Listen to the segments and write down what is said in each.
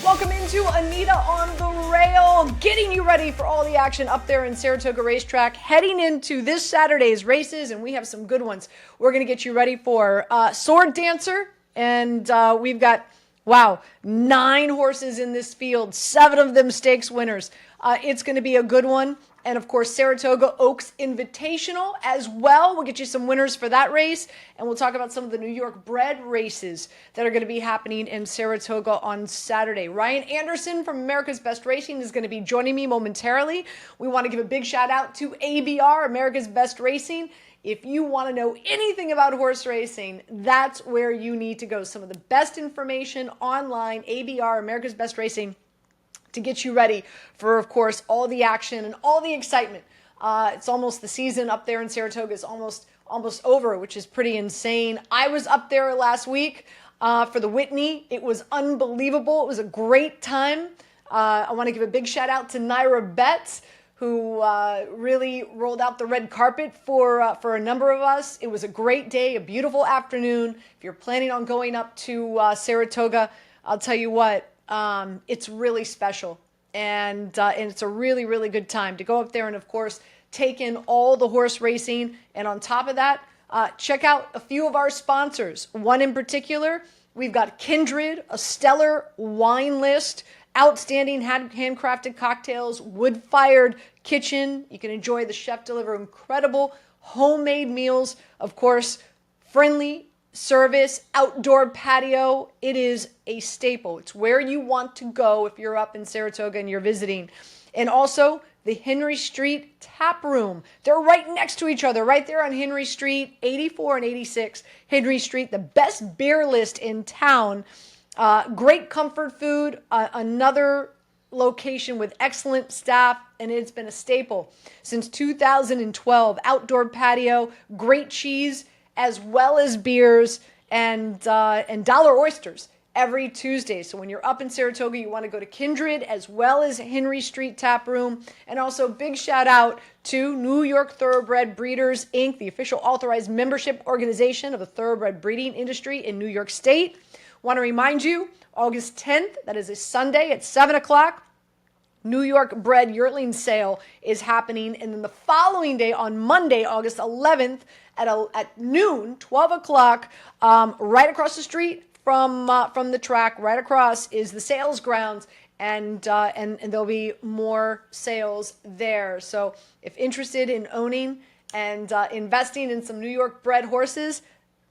Welcome into Anita on the Rail, getting you ready for all the action up there in Saratoga Racetrack, heading into this Saturday's races, and we have some good ones. We're going to get you ready for Sword Dancer, and we've got, 9 horses in this field, 7 of them stakes winners. It's going to be a good one. And of course, Saratoga Oaks Invitational as well. We'll get you some winners for that race. And we'll talk about some of the New York bred races that are going to be happening in Saratoga on Saturday. Ryan Anderson from America's Best Racing is going to be joining me momentarily. We want to give a big shout out to ABR, America's Best Racing. If you want to know anything about horse racing, that's where you need to go. Some of the best information online, ABR, America's Best Racing, to get you ready for, of course, all the action and all the excitement. It's almost the season up there in Saratoga is almost over, which is pretty insane. I was up there last week for the Whitney. It was unbelievable. It was a great time. I want to give a big shout out to Naira Betts, who really rolled out the red carpet for a number of us. It was a great day, a beautiful afternoon. If you're planning on going up to Saratoga, I'll tell you what, it's really special, and it's a really, really good time to go up there and, of course, take in all the horse racing. And on top of that, check out a few of our sponsors. One in particular, we've got Kindred, a stellar wine list, outstanding handcrafted cocktails, wood-fired kitchen. You can enjoy the chef deliver incredible homemade meals. Of course, friendly service, outdoor patio. It is a staple. It's where you want to go if you're up in Saratoga and you're visiting. And also the Henry Street Tap Room. They're right next to each other, right there on Henry Street, 84 and 86 Henry Street, the best beer list in town. Great comfort food, another location with excellent staff, and it's been a staple since 2012. Outdoor patio, great cheese, as well as beers and dollar oysters every Tuesday. So when you're up in Saratoga, you want to go to Kindred as well as Henry Street Tap Room. And also big shout out to New York Thoroughbred Breeders, Inc., the official authorized membership organization of the thoroughbred breeding industry in New York State. Want to remind you, August 10th, that is a Sunday at 7 o'clock, New York bred yearling sale is happening. And then the following day, on Monday, August 11th, at noon, 12 o'clock, right across the street from the track, right across is the sales grounds, and there'll be more sales there. So if interested in owning and investing in some New York bred horses,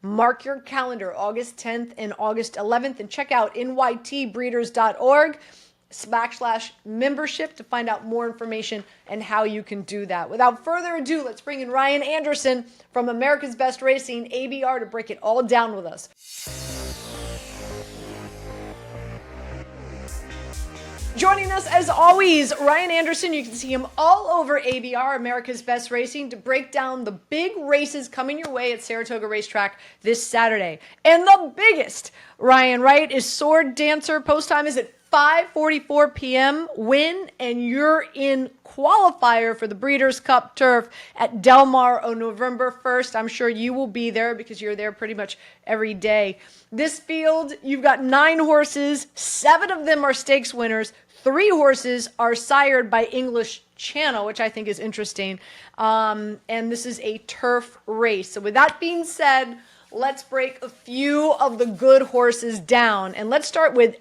mark your calendar, August 10th and August 11th, and check out nytbreeders.org/membership to find out more information and how you can do that. Without further ado, let's bring in Ryan Anderson from America's Best Racing, ABR, to break it all down with us. Joining us as always, Ryan Anderson. You can see him all over ABR, America's Best Racing, to break down the big races coming your way at Saratoga Racetrack this Saturday. And the biggest, Ryan, right, is Sword Dancer. Post time is at 5:44 p.m. Win, and you're in qualifier for the Breeders' Cup Turf at Del Mar on November 1st. I'm sure you will be there because you're there pretty much every day. This field, you've got 9 horses. 7 of them are stakes winners. 3 horses are sired by English Channel, which I think is interesting. And this is a turf race. So with that being said, let's break a few of the good horses down. And let's start with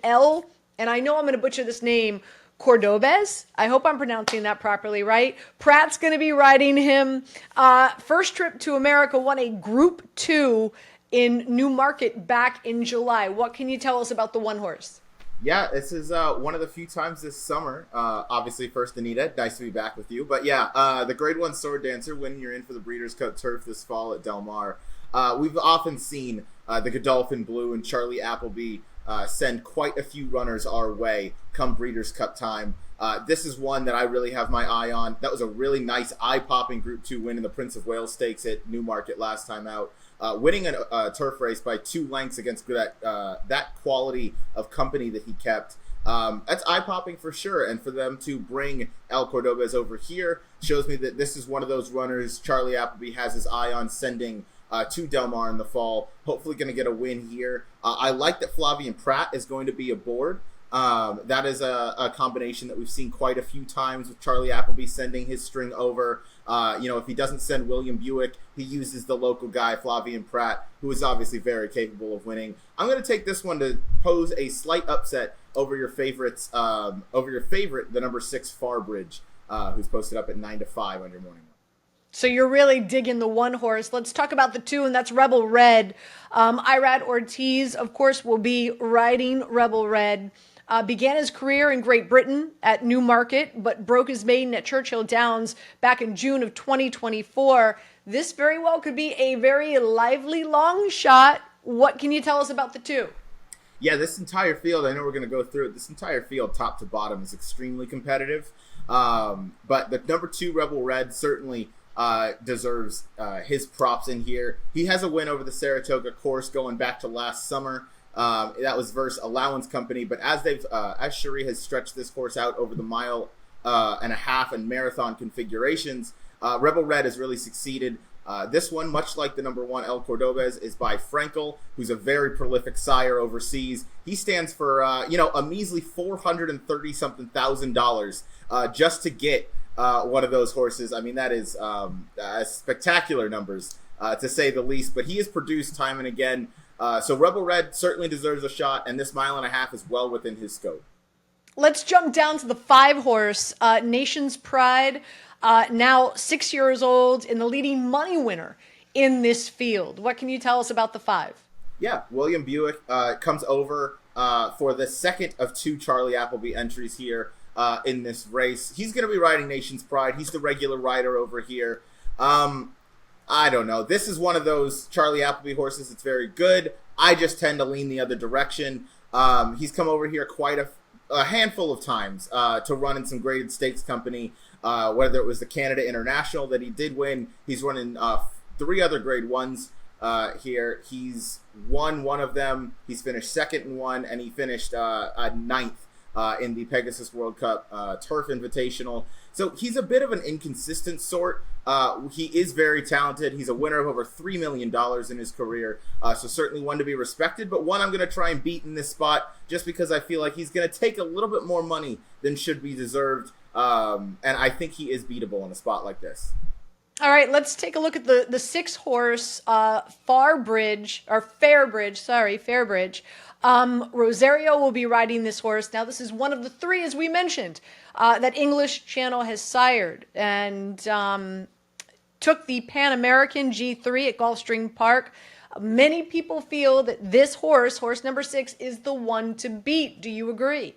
and I know I'm going to butcher this name, Cordobez. I hope I'm pronouncing that properly, right? Pratt's going to be riding him. First trip to America, won a Group 2 in Newmarket back in July. What can you tell us about the one horse? Yeah, this is one of the few times this summer. Obviously, first, Anita, nice to be back with you. But yeah, the Grade 1 Sword Dancer, when you're in for the Breeders' Cup Turf this fall at Del Mar. We've often seen the Godolphin Blue and Charlie Appleby send quite a few runners our way come Breeders' Cup time. This is one that I really have my eye on. That was a really nice eye-popping Group 2 win in the Prince of Wales Stakes at Newmarket last time out. Winning a turf race by 2 lengths against that quality of company that he kept. That's eye-popping for sure. And for them to bring El Cordobez over here shows me that this is one of those runners Charlie Appleby has his eye on sending to Del Mar in the fall. Hopefully going to get a win here. I like that Flavien Prat is going to be aboard. That is a combination that we've seen quite a few times with Charlie Appleby sending his string over. If he doesn't send William Buick, he uses the local guy, Flavian Pratt, who is obviously very capable of winning. I'm going to take this one to pose a slight upset over your favorites, the number 6 Farbridge, who's posted up at 9-5 on your morning. So you're really digging the 1 horse. Let's talk about the 2, and that's Rebel Red. Irad Ortiz, of course, will be riding Rebel Red. Began his career in Great Britain at Newmarket, but broke his maiden at Churchill Downs back in June of 2024. This very well could be a very lively long shot. What can you tell us about the 2? Yeah, this entire field, I know we're going to go through it. This entire field, top to bottom, is extremely competitive. But the number 2 Rebel Red certainly deserves his props in here. He has a win over the Saratoga course going back to last summer. That was versus Allowance Company, but as Cherie has stretched this horse out over the mile and a half and marathon configurations, Rebel Red has really succeeded. This one, much like the number 1 El Cordobez, is by Frankel, who's a very prolific sire overseas. He stands for a measly $430-something thousand just to get one of those horses. I mean, that is spectacular numbers to say the least. But he has produced time and again. So Rebel Red certainly deserves a shot, and this mile and a half is well within his scope. Let's jump down to the 5 horse, Nation's Pride, now 6 years old and the leading money winner in this field. What can you tell us about the 5? Yeah, William Buick comes over for the second of 2 Charlie Appleby entries here in this race. He's going to be riding Nation's Pride. He's the regular rider over here. I don't know. This is one of those Charlie Appleby horses that's very good. I just tend to lean the other direction. He's come over here quite a handful of times to run in some graded stakes company, whether it was the Canada International that he did win. He's running 3 other grade 1s here. He's won one of them. He's finished second in one, and he finished 9th in the Pegasus World Cup Turf Invitational. So he's a bit of an inconsistent sort. He is very talented. He's a winner of over $3 million in his career. So certainly one to be respected, but one I'm going to try and beat in this spot just because I feel like he's going to take a little bit more money than should be deserved. And I think he is beatable in a spot like this. All right, let's take a look at the 6 horse Fairbridge. Rosario will be riding this horse. Now, this is one of the 3, as we mentioned, that English Channel has sired, and took the Pan American G3 at Gulfstream Park. Many people feel that this horse number 6, is the one to beat. Do you agree?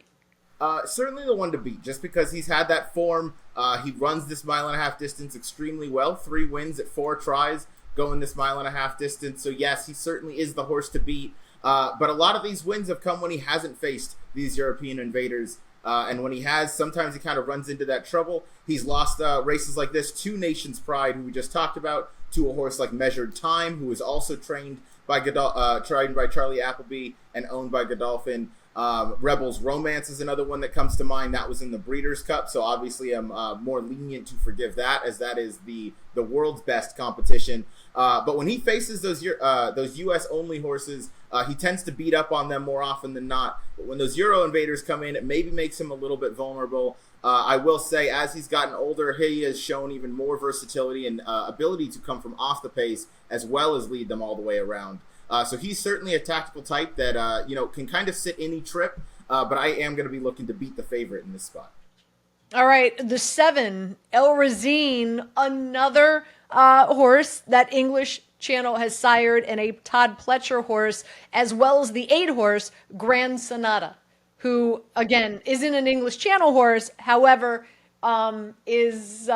Certainly the one to beat, just because he's had that form. He runs this mile and a half distance extremely well. 3 wins at 4 tries going this mile and a half distance. So yes, he certainly is the horse to beat. But a lot of these wins have come when he hasn't faced these European invaders. And when he has, sometimes he kind of runs into that trouble. He's lost races like this to Nation's Pride, who we just talked about, to a horse like Measured Time, who is also trained by Charlie Appleby and owned by Godolphin. Rebel's Romance is another one that comes to mind. That was in the Breeders' Cup, so obviously I'm more lenient to forgive that, as that is the world's best competition. But when he faces those U.S.-only horses, he tends to beat up on them more often than not. But when those Euro invaders come in, it maybe makes him a little bit vulnerable. I will say, as he's gotten older, he has shown even more versatility and ability to come from off the pace, as well as lead them all the way around. So he's certainly a tactical type that can kind of sit any trip, but I am going to be looking to beat the favorite in this spot. All right, the 7, El Razine, another horse that English Channel has sired, and a Todd Pletcher horse, as well as the 8 horse Grand Sonata, who again isn't an English Channel horse, however, is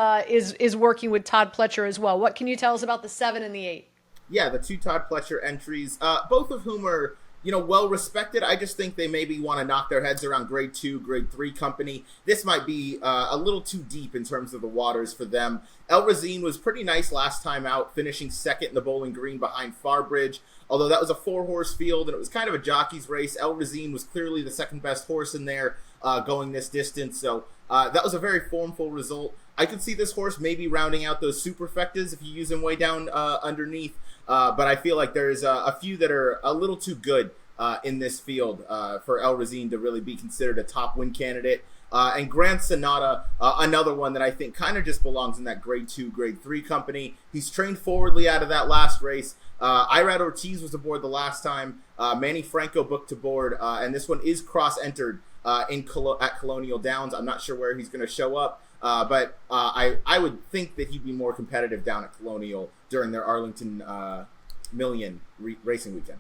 working with Todd Pletcher as well. What can you tell us about the 7 and the 8? Yeah, the 2 Todd Pletcher entries, both of whom are, well respected. I just think they maybe want to knock their heads around grade 2, grade 3 company. This might be a little too deep in terms of the waters for them. El Razine was pretty nice last time out, finishing second in the Bowling Green behind Farbridge. Although that was a 4-horse field and it was kind of a jockey's race, El Razine was clearly the second best horse in there going this distance. So that was a very formful result. I could see this horse maybe rounding out those superfectas if you use him way down underneath. But I feel like there's a few that are a little too good in this field for El Razine to really be considered a top win candidate. And Grand Sonata, another one that I think kind of just belongs in that grade 2, grade 3 company. He's trained forwardly out of that last race. Irad Ortiz was aboard the last time. Manny Franco booked to board, and this one is cross-entered at Colonial Downs. I'm not sure where he's going to show up, but I would think that he'd be more competitive down at Colonial during their Arlington Million racing weekend.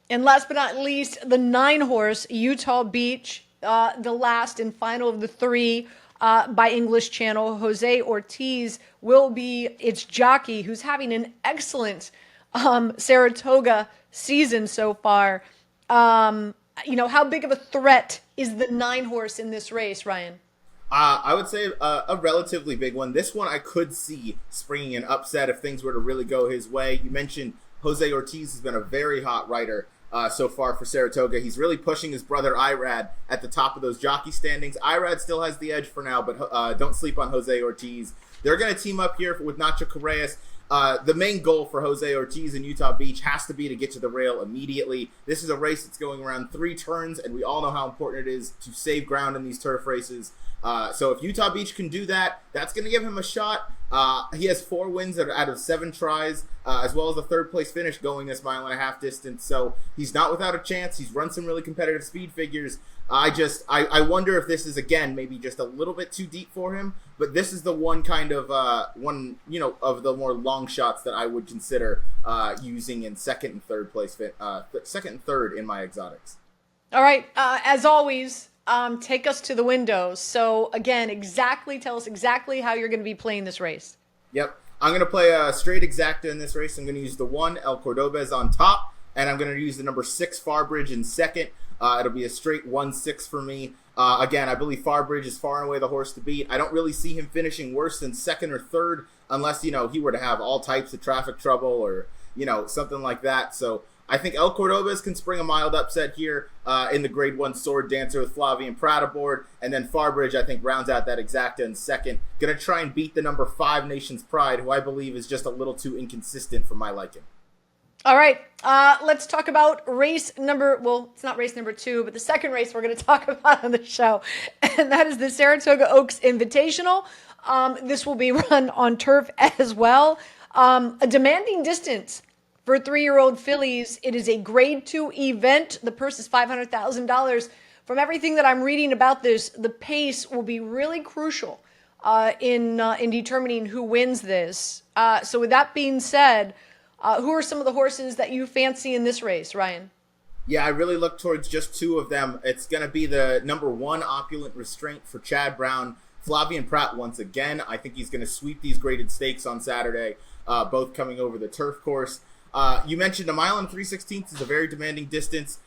And last but not least, the 9-horse Utah Beach, the last and final of the 3 by English Channel. Jose Ortiz will be its jockey, who's having an excellent Saratoga season so far. How big of a threat is the 9-horse in this race, Ryan? I would say a relatively big one. This one I could see springing an upset if things were to really go his way. You mentioned Jose Ortiz has been a very hot rider so far for Saratoga. He's really pushing his brother Irad at the top of those jockey standings. Irad still has the edge for now, but don't sleep on Jose Ortiz. They're going to team up here with Nacho Correas. The main goal for Jose Ortiz and Utah Beach has to be to get to the rail immediately. This is a race that's going around 3 turns, and we all know how important it is to save ground in these turf races. So if Utah Beach can do that, that's going to give him a shot. He has 4 wins out of 7 tries, as well as a 3rd place finish going this 1.5-mile distance. So he's not without a chance. He's run some really competitive speed figures. I wonder if this is, again, maybe just a little bit too deep for him. But this is the one kind of of the more long shots that I would consider using in 2nd and 3rd place, 2nd and 3rd in my exotics. All right. As always, take us to the windows. So again, tell us exactly how you're going to be playing this race. Yep. I'm going to play a straight exacta in this race. I'm going to use the 1, El Cordobez, on top, and I'm going to use the number 6, Farbridge, in second. It'll be a straight 1-6 for me. Again, I believe Farbridge is far and away the horse to beat. I don't really see him finishing worse than 2nd or 3rd unless, he were to have all types of traffic trouble or, something like that. So I think El Cordobez can spring a mild upset here in the grade 1 Sword Dancer with Flavian Pratt aboard. And then Farbridge, I think, rounds out that exacta in second. Going to try and beat the number 5 Nation's Pride, who I believe is just a little too inconsistent for my liking. All right, let's talk about it's not race number 2, but the second race we're going to talk about on the show, and that is the Saratoga Oaks Invitational. This will be run on turf as well. A demanding distance for 3-year-old fillies. It is a grade 2 event. The purse is $500,000. From everything that I'm reading about this, the pace will be really crucial in determining who wins this. So with that being said, who are some of the horses that you fancy in this race, Ryan? Yeah, I really look towards just 2 of them. It's going to be the number 1 Opulent Restraint for Chad Brown. Flavian Pratt once again. I think he's going to sweep these graded stakes on Saturday, both coming over the turf course. You mentioned 1 mile and 3/16 is a very demanding distance.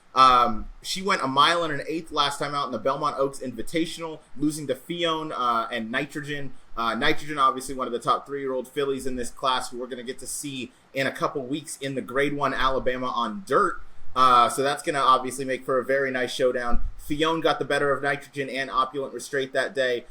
She went 1 mile and 1/8 last time out in the Belmont Oaks Invitational, losing to Fion and Nitrogen. Nitrogen, obviously one of the top 3-year-old fillies in this class, who we're going to get to see in a couple weeks in the grade 1 Alabama on dirt. So that's going to obviously make for a very nice showdown. Fion got the better of Nitrogen and Opulent Restraint that day.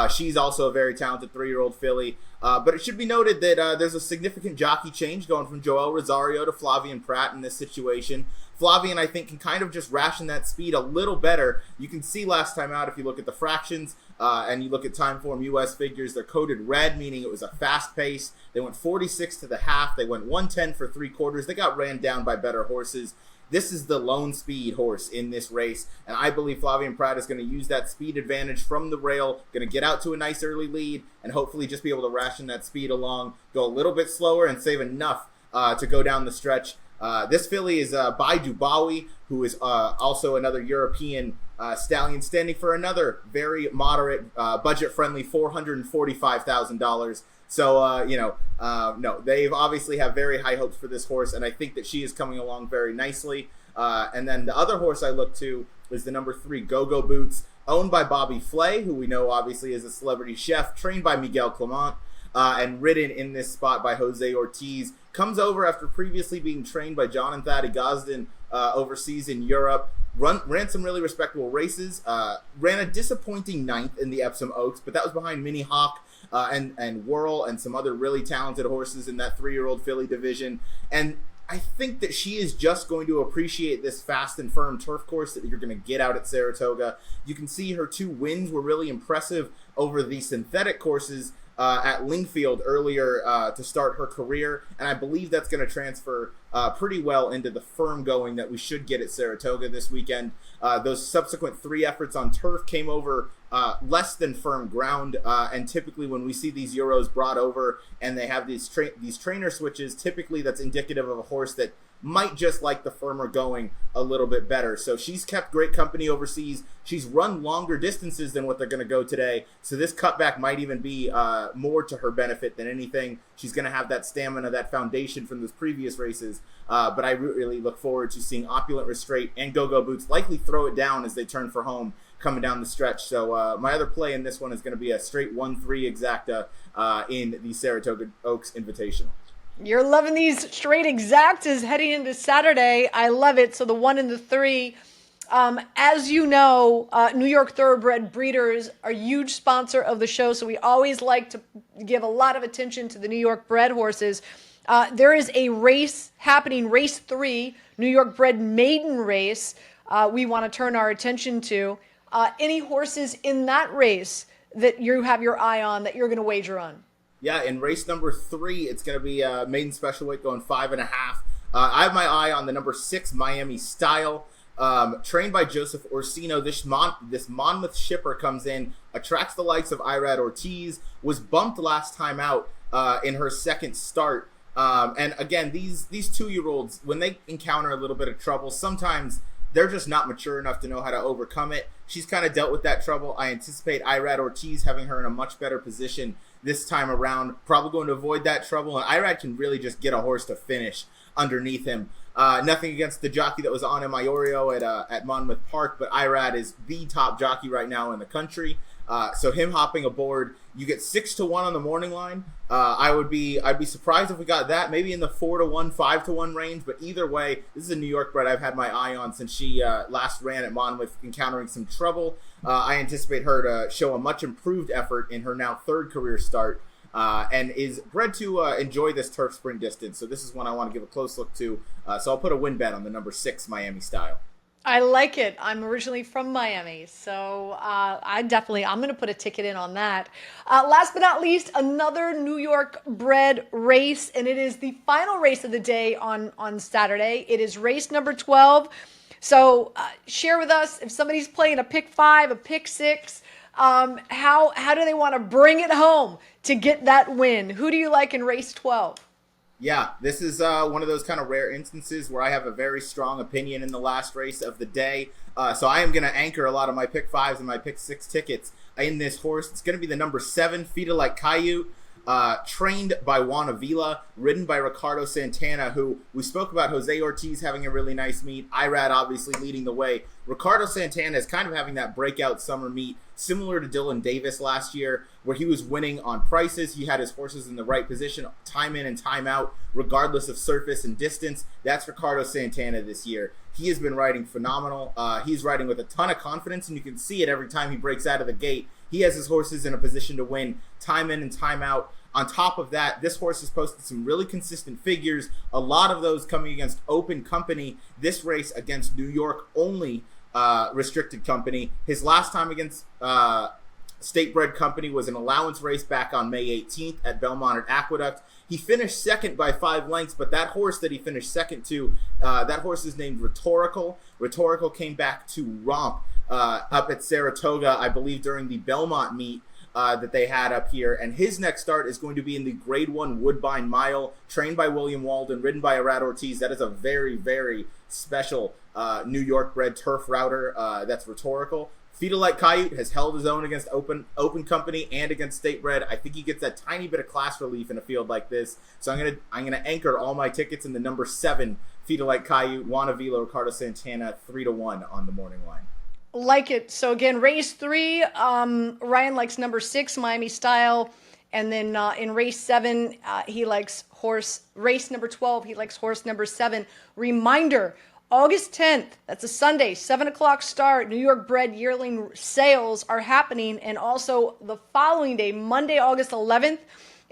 She's also a very talented 3-year-old filly. But it should be noted that there's a significant jockey change going from Joel Rosario to Flavian Pratt in this situation. Flavian, I think, can kind of just ration that speed a little better. You can see last time out, if you look at the fractions and you look at Timeform US figures, they're coded red, meaning it was a fast pace. They went 46 to the half. They went 110 for 3/4. They got ran down by better horses. This is the lone speed horse in this race, and I believe Flavian Pratt is going to use that speed advantage from the rail, going to get out to a nice early lead, and hopefully just be able to ration that speed along, go a little bit slower, and save enough to go down the stretch. This filly is by Dubawi, who is also another European stallion, standing for another very moderate, budget-friendly $445,000. So, no, they obviously have very high hopes for this horse, and I think that she is coming along very nicely. And then the other horse I look to is the number 3, Go-Go Boots, owned by Bobby Flay, who we know obviously is a celebrity chef, trained by Miguel Clement, and ridden in this spot by Jose Ortiz. Comes over after previously being trained by John and Thaddy Gosden overseas in Europe. Ran some really respectable races. Ran a disappointing 9th in the Epsom Oaks, but that was behind Mini Hawk and Whirl and some other really talented horses in that 3-year-old filly division. And I think that she is just going to appreciate this fast and firm turf course that you're going to get out at Saratoga. You can see her 2 wins were really impressive over the synthetic courses at Lingfield earlier to start her career, and I believe that's going to transfer pretty well into the firm going that we should get at Saratoga this weekend. Those subsequent 3 efforts on turf came over less than firm ground, and typically when we see these Euros brought over and they have these trainer switches, typically that's indicative of a horse that might just like the firmer going a little bit better. So she's kept great company overseas. She's run longer distances than what they're going to go today. So this cutback might even be more to her benefit than anything. She's going to have that stamina, that foundation from those previous races. But I really look forward to seeing Opulent Restraint and Go-Go Boots likely throw it down as they turn for home coming down the stretch. So my other play in this one is going to be a straight 1-3 exacta in the Saratoga Oaks Invitational. You're loving these straight exactas heading into Saturday. I love it. So the 1 and the 3. As you know, New York Thoroughbred Breeders are a huge sponsor of the show, so we always like to give a lot of attention to the New York bred horses. There is a race happening, race 3, New York bred maiden race, we want to turn our attention to. Any horses in that race that you have your eye on that you're going to wager on? Yeah, in race number 3, it's going to be maiden special weight going 5.5. I have my eye on the number 6 Miami Style. Trained by Joseph Orsino, this Monmouth shipper comes in, attracts the likes of Irad Ortiz, was bumped last time out in her second start. And again, these 2-year-olds, when they encounter a little bit of trouble, sometimes they're just not mature enough to know how to overcome it. She's kind of dealt with that trouble. I anticipate Irad Ortiz having her in a much better position this time around, probably going to avoid that trouble. And Irad can really just get a horse to finish underneath him. Nothing against the jockey that was on in Iorio at Monmouth Park, but Irad is the top jockey right now in the country. So him hopping aboard, you get 6-1 on the morning line. I'd be surprised if we got that, maybe in the 4-1, 5-1 range. But either way, this is a New York bred I've had my eye on since she last ran at Monmouth, encountering some trouble. I anticipate her to show a much improved effort in her now 3rd career start, and is bred to enjoy this turf sprint distance. So this is one I want to give a close look to. So I'll put a win bet on the number 6 Miami Style. I like it. I'm originally from Miami, so I'm going to put a ticket in on that. Last but not least, another New York bred race, and it is the final race of the day on Saturday. It is race number 12. So share with us if somebody's playing a pick 5, a pick 6, how do they want to bring it home to get that win? Who do you like in race 12? Yeah, this is one of those kind of rare instances where I have a very strong opinion in the last race of the day. So I am going to anchor a lot of my pick 5s and my pick 6 tickets in this horse. It's going to be the number 7, Fita Like Coyote, trained by Juan Avila, ridden by Ricardo Santana, who we spoke about Jose Ortiz having a really nice meet. Irad obviously leading the way. Ricardo Santana is kind of having that breakout summer meet, similar to Dylan Davis last year, where he was winning on prices. He had his horses in the right position, time in and time out, regardless of surface and distance. That's Ricardo Santana this year. He has been riding phenomenal. He's riding with a ton of confidence, and you can see it every time he breaks out of the gate. He has his horses in a position to win time in and time out. On top of that, this horse has posted some really consistent figures, a lot of those coming against open company. This race against New York only restricted company. His last time against state-bred company was an allowance race back on May 18th at Belmont at Aqueduct. He finished second by 5 lengths, but that horse that he finished second to, that horse is named Rhetorical. Rhetorical came back to romp up at Saratoga, I believe, during the Belmont meet that they had up here. And his next start is going to be in the Grade 1 Woodbine Mile, trained by William Walden, ridden by Irad Ortiz. That is a very, very special New York bred turf router. That's Rhetorical. Fita Like Coyote has held his own against open company and against state bred. I think he gets that tiny bit of class relief in a field like this. So I'm gonna anchor all my tickets in the number 7 Fita Like Coyote, Juan Avila, Ricardo Santana, 3-1 on the morning line. Like it. So again, race 3, Ryan likes number 6 Miami Style, and then in race 7 he likes race number 12 he likes horse number 7. Reminder, August 10th, that's a Sunday, 7 o'clock start. New York bred yearling sales are happening. And also the following day, Monday, August 11th,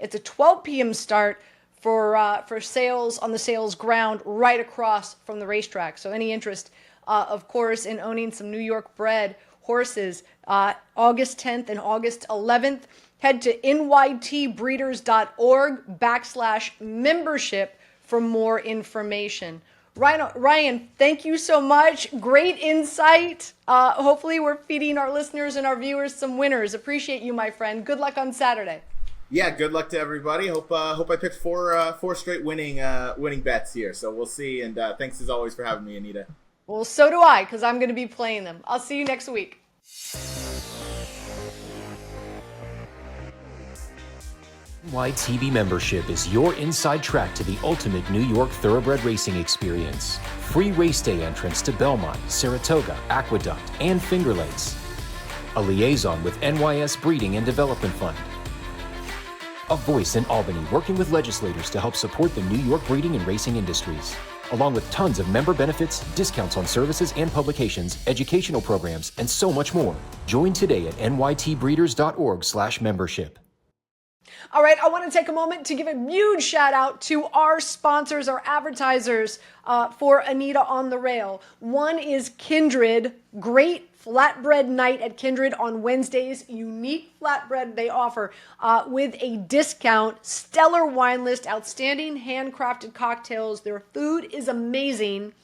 it's a 12 p.m. start for sales on the sales ground right across from the racetrack. So any interest, of course, in owning some New York bred horses, August 10th and August 11th, head to nytbreeders.org/membership for more information. Ryan, thank you so much. Great insight. Hopefully we're feeding our listeners and our viewers some winners. Appreciate you, my friend. Good luck on Saturday. Yeah, good luck to everybody. Hope I picked four straight winning bets here. So we'll see. And thanks as always for having me, Anita. Well, so do I, because I'm going to be playing them. I'll see you next week. NYTB membership is your inside track to the ultimate New York thoroughbred racing experience. Free race day entrance to Belmont, Saratoga, Aqueduct, and Finger Lakes. A liaison with NYS Breeding and Development Fund. A voice in Albany working with legislators to help support the New York breeding and racing industries. Along with tons of member benefits, discounts on services and publications, educational programs, and so much more. Join today at nytbreeders.org/membership. All right, I want to take a moment to give a huge shout out to our sponsors, our advertisers for Anita on the Rail. One is Kindred, great flatbread night at Kindred on Wednesdays, unique flatbread they offer with a discount, stellar wine list, outstanding handcrafted cocktails. Their food is amazing.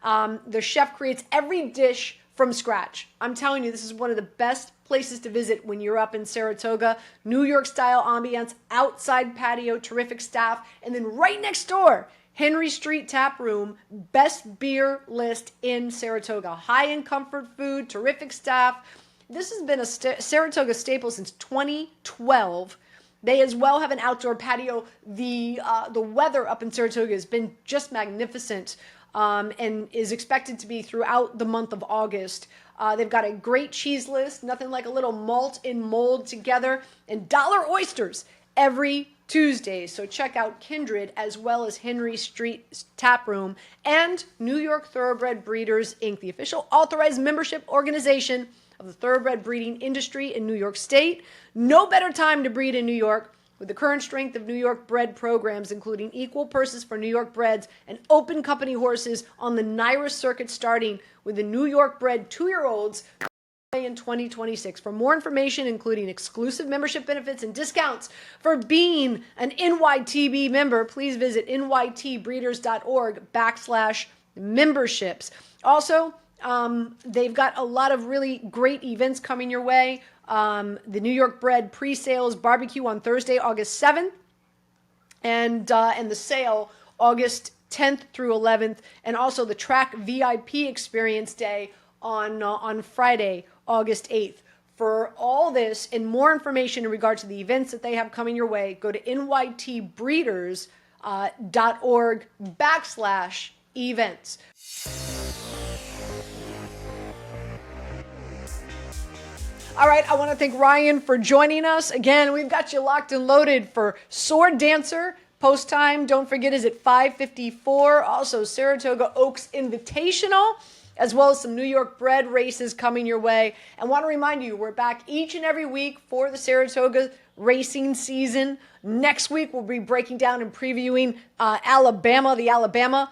The chef creates every dish from scratch. I'm telling you, this is one of the best places to visit when you're up in Saratoga. New York style ambiance, outside patio, terrific staff, and then right next door, Henry Street Tap Room, best beer list in Saratoga. High-end comfort food, terrific staff. This has been a Saratoga staple since 2012. They as well have an outdoor patio. The weather up in Saratoga has been just magnificent and is expected to be throughout the month of August. They've got a great cheese list, nothing like a little malt and mold together, and dollar oysters every Tuesday. So check out Kindred as well as Henry Street Tap Room and New York Thoroughbred Breeders, Inc., the official authorized membership organization of the thoroughbred breeding industry in New York State. No better time to breed in New York. With the current strength of New York bred programs, including equal purses for New York breds and open company horses on the NYRA circuit, starting with the New York bred 2-year-olds in 2026. For more information, including exclusive membership benefits and discounts for being an NYTB member, please visit nytbreeders.org/memberships. Also, they've got a lot of really great events coming your way. The New York Bred pre-sales barbecue on Thursday, August 7th, and the sale August 10th through 11th, and also the track VIP experience day on Friday, August 8th. For all this and more information in regard to the events that they have coming your way, go to nytbreeders.org/events. All right, I want to thank Ryan for joining us. Again, we've got you locked and loaded for Sword Dancer. Post time, don't forget, is at 5:54. Also, Saratoga Oaks Invitational, as well as some New York bred races coming your way. And want to remind you, we're back each and every week for the Saratoga racing season. Next week, we'll be breaking down and previewing the Alabama.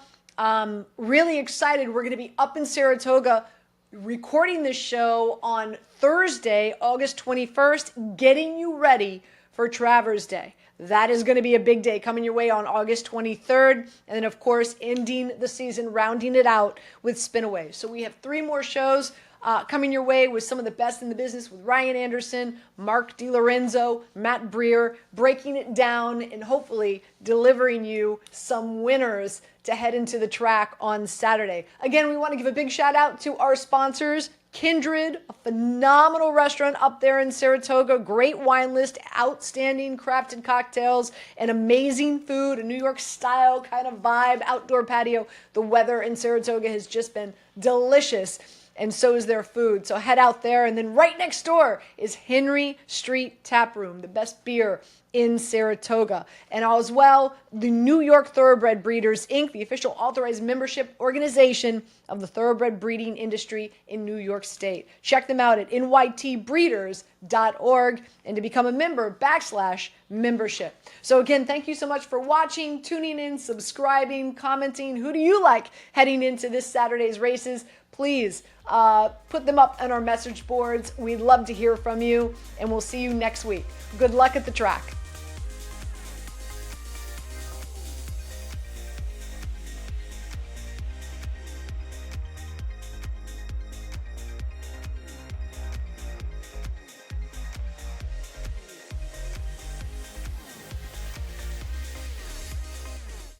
Really excited. We're going to be up in Saratoga recording this show on Thursday, August 21st, getting you ready for Travers Day. That is going to be a big day coming your way on August 23rd. And then, of course, ending the season, rounding it out with Spinaway. So we have 3 more shows coming your way with some of the best in the business with Ryan Anderson, Mark DiLorenzo, Matt Breer, breaking it down and hopefully delivering you some winners to head into the track on Saturday. Again, we want to give a big shout out to our sponsors, Kindred, a phenomenal restaurant up there in Saratoga, great wine list, outstanding crafted cocktails, and amazing food, a New York style kind of vibe, outdoor patio. The weather in Saratoga has just been delicious. and so is their food. So head out there. And then right next door is Henry Street Tap Room, the best beer in Saratoga. And as well, the New York Thoroughbred Breeders, Inc., the official authorized membership organization of the thoroughbred breeding industry in New York State. Check them out at nytbreeders.org and to become a member, /membership. So again, thank you so much for watching, tuning in, subscribing, commenting. Who do you like heading into this Saturday's races? Please put them up on our message boards. We'd love to hear from you, and we'll see you next week. Good luck at the track.